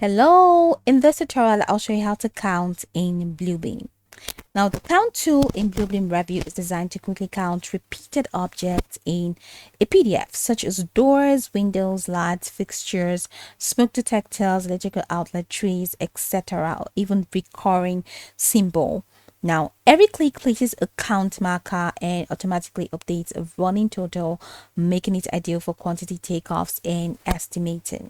Hello, in this tutorial I'll show you how to count in Bluebeam. Now the count tool in Bluebeam Review is designed to quickly count repeated objects in a PDF such as doors, windows, lights, fixtures, smoke detectors, electrical outlet trees, etc. Even recurring symbol. Now every click places a count marker and automatically updates a running total, making it ideal for quantity takeoffs and estimating.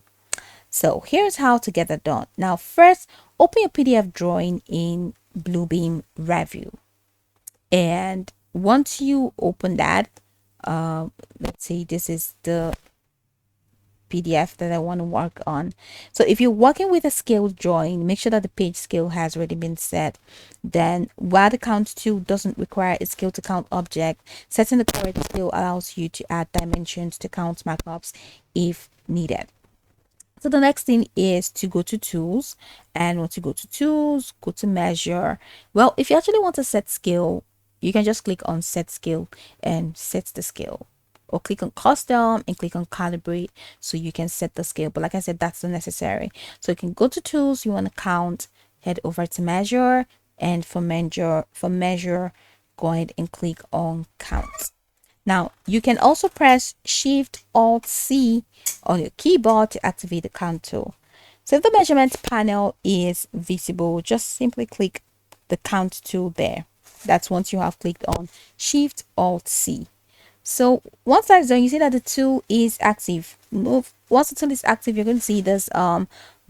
So here's how to get that done. Now, first, open your PDF drawing in Bluebeam Review. And once you open that, let's say this is the PDF that I want to work on. So if you're working with a scale drawing, make sure that the page scale has already been set. Then while the count tool doesn't require a scale to count object, setting the correct scale allows you to add dimensions to count markups if needed. So the next thing is to go to tools, and once you go to tools, go to measure. Well, if you actually want to set scale, you can just click on set scale and set the scale, or click on custom and click on calibrate so you can set the scale. But like I said, that's not necessary. So you can go to tools, you want to count, head over to measure, and for measure, go ahead and click on count. Now, you can also press Shift Alt C on your keyboard to activate the count tool. So if the measurement panel is visible, just simply click the count tool there. That's once you have clicked on Shift Alt C. So once that's done, you see that the tool is active. Once the tool is active, you're going to see this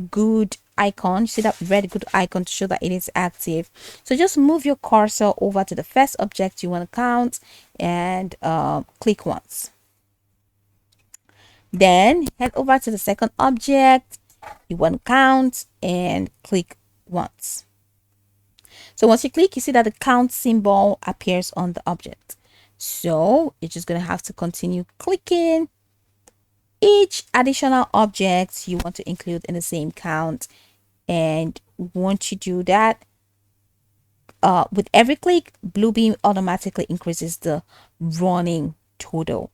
good icon. You see that red good icon to show that it is active. So just move your cursor over to the first object you want to count and click once. Then head over to the second object you want to count and click once. So once you click, you see that the count symbol appears on the object. So you're just going to have to continue clicking each additional object you want to include in the same count. And once you do that, with every click, Bluebeam automatically increases the running total.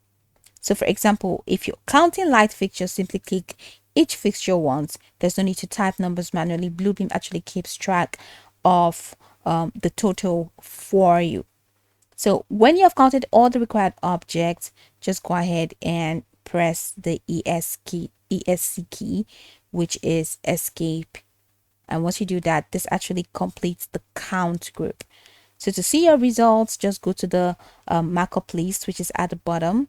So for example, if you're counting light fixtures, simply click each fixture once. There's no need to type numbers manually. Bluebeam actually keeps track of the total for you. So when you have counted all the required objects, just go ahead and press the ESC key, which is escape. And once you do that, this actually completes the count group. So to see your results, just go to the markup list, which is at the bottom.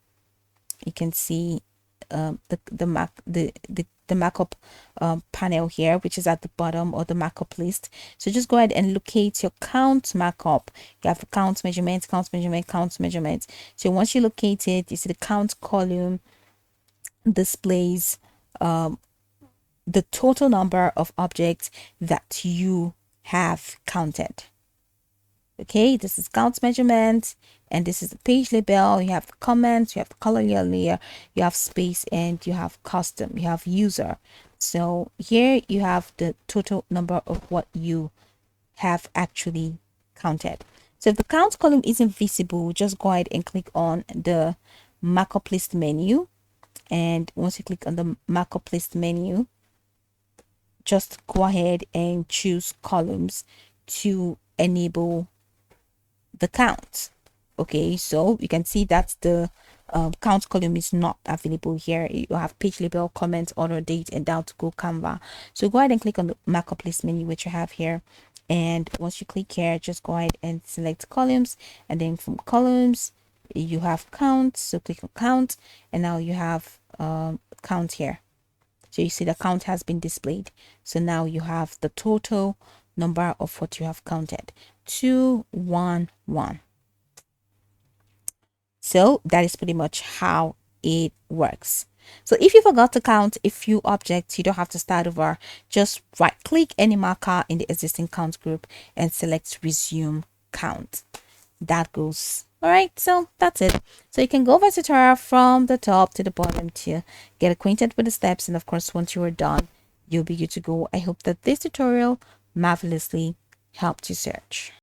You can see the markup panel here, which is at the bottom, or the markup list. So just go ahead and locate your count markup. You have count measurement, count measurement, count measurement. So once you locate it, you see the count column displays the total number of objects that you have counted. Okay, this is count measurement, and this is the page label. You have the comments, you have the color layer, you have space, and you have custom, you have user. So here you have the total number of what you have actually counted. So if the count column isn't visible, just go ahead and click on the markup list menu. And once you click on the markup list menu, just go ahead and choose columns to enable the count. Okay, so you can see that the count column is not available here. You have page label, comment, order, date, and down to go Canva. So go ahead and click on the markup list menu, which you have here. And once you click here, just go ahead and select columns, and then from columns you have count. So click on count, and now you have count here. So you see the count has been displayed. So now you have the total number of what you have counted, 211. So that is pretty much how it works. So if you forgot to count a few objects, you don't have to start over. Just right click any marker in the existing count group and select resume count. That goes. All right, so that's it. So you can go over the tutorial from the top to the bottom to get acquainted with the steps, and of course once you are done, you'll be good to go. I hope that this tutorial marvelously helped you search.